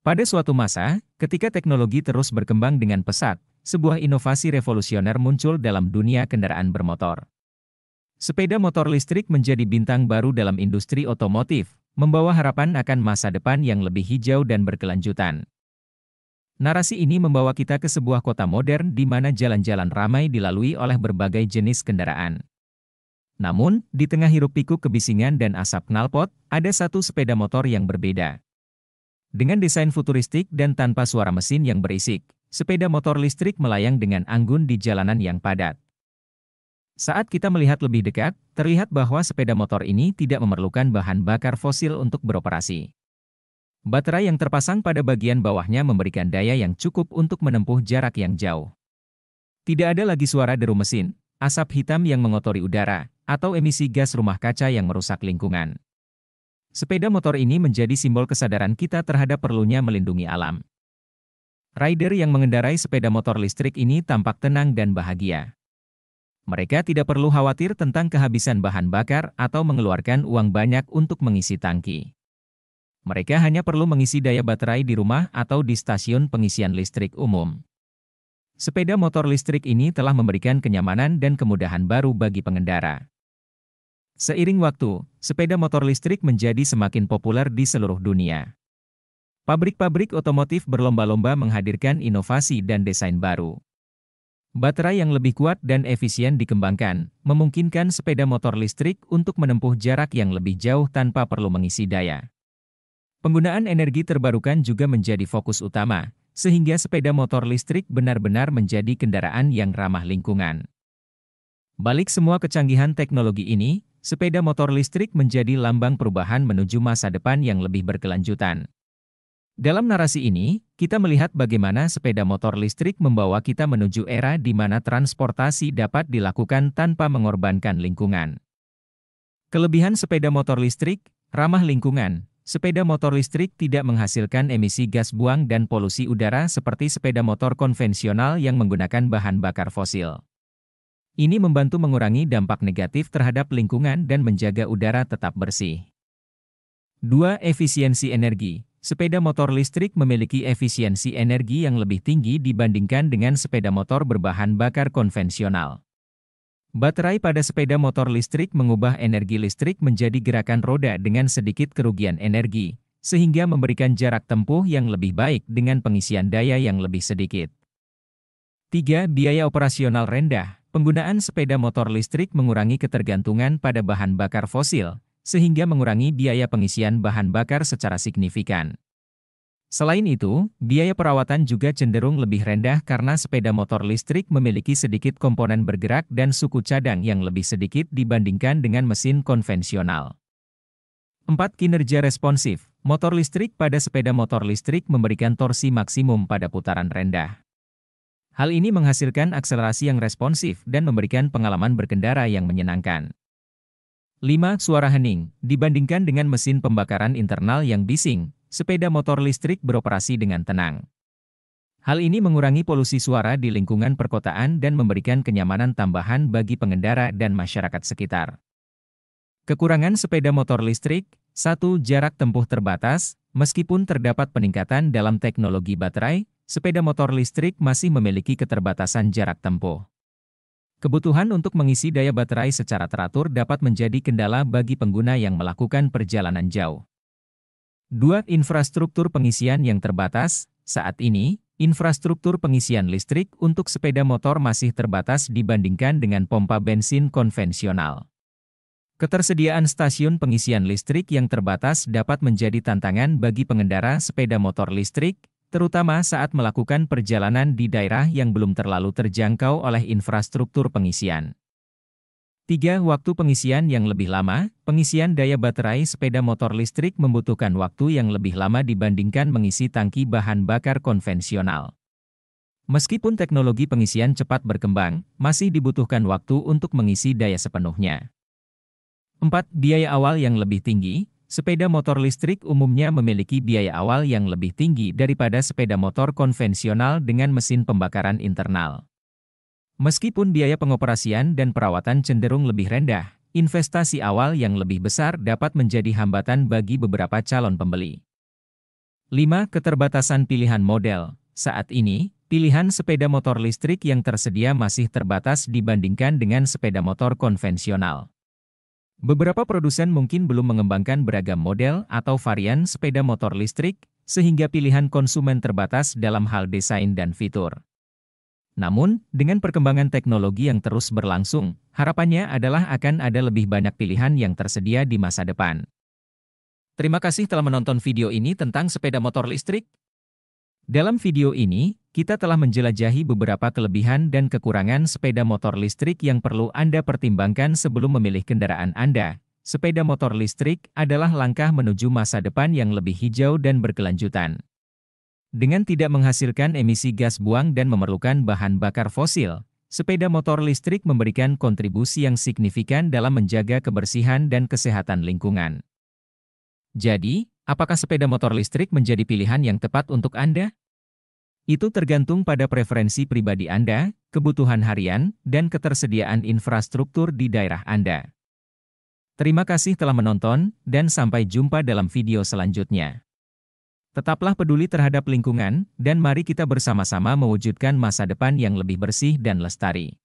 Pada suatu masa, ketika teknologi terus berkembang dengan pesat, sebuah inovasi revolusioner muncul dalam dunia kendaraan bermotor. Sepeda motor listrik menjadi bintang baru dalam industri otomotif, membawa harapan akan masa depan yang lebih hijau dan berkelanjutan. Narasi ini membawa kita ke sebuah kota modern di mana jalan-jalan ramai dilalui oleh berbagai jenis kendaraan. Namun, di tengah hiruk-pikuk kebisingan dan asap knalpot, ada satu sepeda motor yang berbeda. Dengan desain futuristik dan tanpa suara mesin yang berisik, sepeda motor listrik melayang dengan anggun di jalanan yang padat. Saat kita melihat lebih dekat, terlihat bahwa sepeda motor ini tidak memerlukan bahan bakar fosil untuk beroperasi. Baterai yang terpasang pada bagian bawahnya memberikan daya yang cukup untuk menempuh jarak yang jauh. Tidak ada lagi suara deru mesin, asap hitam yang mengotori udara, atau emisi gas rumah kaca yang merusak lingkungan. Sepeda motor ini menjadi simbol kesadaran kita terhadap perlunya melindungi alam. Rider yang mengendarai sepeda motor listrik ini tampak tenang dan bahagia. Mereka tidak perlu khawatir tentang kehabisan bahan bakar atau mengeluarkan uang banyak untuk mengisi tangki. Mereka hanya perlu mengisi daya baterai di rumah atau di stasiun pengisian listrik umum. Sepeda motor listrik ini telah memberikan kenyamanan dan kemudahan baru bagi pengendara. Seiring waktu, sepeda motor listrik menjadi semakin populer di seluruh dunia. Pabrik-pabrik otomotif berlomba-lomba menghadirkan inovasi dan desain baru. Baterai yang lebih kuat dan efisien dikembangkan, memungkinkan sepeda motor listrik untuk menempuh jarak yang lebih jauh tanpa perlu mengisi daya. Penggunaan energi terbarukan juga menjadi fokus utama, sehingga sepeda motor listrik benar-benar menjadi kendaraan yang ramah lingkungan. Balik semua kecanggihan teknologi ini, sepeda motor listrik menjadi lambang perubahan menuju masa depan yang lebih berkelanjutan. Dalam narasi ini, kita melihat bagaimana sepeda motor listrik membawa kita menuju era di mana transportasi dapat dilakukan tanpa mengorbankan lingkungan. Kelebihan sepeda motor listrik, ramah lingkungan. Sepeda motor listrik tidak menghasilkan emisi gas buang dan polusi udara seperti sepeda motor konvensional yang menggunakan bahan bakar fosil. Ini membantu mengurangi dampak negatif terhadap lingkungan dan menjaga udara tetap bersih. 2. Efisiensi energi. Sepeda motor listrik memiliki efisiensi energi yang lebih tinggi dibandingkan dengan sepeda motor berbahan bakar konvensional. Baterai pada sepeda motor listrik mengubah energi listrik menjadi gerakan roda dengan sedikit kerugian energi, sehingga memberikan jarak tempuh yang lebih baik dengan pengisian daya yang lebih sedikit. 3. Biaya operasional rendah. Penggunaan sepeda motor listrik mengurangi ketergantungan pada bahan bakar fosil, sehingga mengurangi biaya pengisian bahan bakar secara signifikan. Selain itu, biaya perawatan juga cenderung lebih rendah karena sepeda motor listrik memiliki sedikit komponen bergerak dan suku cadang yang lebih sedikit dibandingkan dengan mesin konvensional. 4. Kinerja responsif. Motor listrik pada sepeda motor listrik memberikan torsi maksimum pada putaran rendah. Hal ini menghasilkan akselerasi yang responsif dan memberikan pengalaman berkendara yang menyenangkan. 5. Suara hening. Dibandingkan dengan mesin pembakaran internal yang bising, sepeda motor listrik beroperasi dengan tenang. Hal ini mengurangi polusi suara di lingkungan perkotaan dan memberikan kenyamanan tambahan bagi pengendara dan masyarakat sekitar. Kekurangan sepeda motor listrik. 1. Jarak tempuh terbatas. Meskipun terdapat peningkatan dalam teknologi baterai, sepeda motor listrik masih memiliki keterbatasan jarak tempuh. Kebutuhan untuk mengisi daya baterai secara teratur dapat menjadi kendala bagi pengguna yang melakukan perjalanan jauh. 2. Infrastruktur pengisian yang terbatas. Saat ini, infrastruktur pengisian listrik untuk sepeda motor masih terbatas dibandingkan dengan pompa bensin konvensional. Ketersediaan stasiun pengisian listrik yang terbatas dapat menjadi tantangan bagi pengendara sepeda motor listrik, terutama saat melakukan perjalanan di daerah yang belum terlalu terjangkau oleh infrastruktur pengisian. 3. Waktu pengisian yang lebih lama. Pengisian daya baterai sepeda motor listrik membutuhkan waktu yang lebih lama dibandingkan mengisi tangki bahan bakar konvensional. Meskipun teknologi pengisian cepat berkembang, masih dibutuhkan waktu untuk mengisi daya sepenuhnya. 4. Biaya awal yang lebih tinggi. Sepeda motor listrik umumnya memiliki biaya awal yang lebih tinggi daripada sepeda motor konvensional dengan mesin pembakaran internal. Meskipun biaya pengoperasian dan perawatan cenderung lebih rendah, investasi awal yang lebih besar dapat menjadi hambatan bagi beberapa calon pembeli. 5. Keterbatasan pilihan model. Saat ini, pilihan sepeda motor listrik yang tersedia masih terbatas dibandingkan dengan sepeda motor konvensional. Beberapa produsen mungkin belum mengembangkan beragam model atau varian sepeda motor listrik, sehingga pilihan konsumen terbatas dalam hal desain dan fitur. Namun, dengan perkembangan teknologi yang terus berlangsung, harapannya adalah akan ada lebih banyak pilihan yang tersedia di masa depan. Terima kasih telah menonton video ini tentang sepeda motor listrik. Dalam video ini, kita telah menjelajahi beberapa kelebihan dan kekurangan sepeda motor listrik yang perlu Anda pertimbangkan sebelum memilih kendaraan Anda. Sepeda motor listrik adalah langkah menuju masa depan yang lebih hijau dan berkelanjutan. Dengan tidak menghasilkan emisi gas buang dan memerlukan bahan bakar fosil, sepeda motor listrik memberikan kontribusi yang signifikan dalam menjaga kebersihan dan kesehatan lingkungan. Jadi, apakah sepeda motor listrik menjadi pilihan yang tepat untuk Anda? Itu tergantung pada preferensi pribadi Anda, kebutuhan harian, dan ketersediaan infrastruktur di daerah Anda. Terima kasih telah menonton, dan sampai jumpa dalam video selanjutnya. Tetaplah peduli terhadap lingkungan, dan mari kita bersama-sama mewujudkan masa depan yang lebih bersih dan lestari.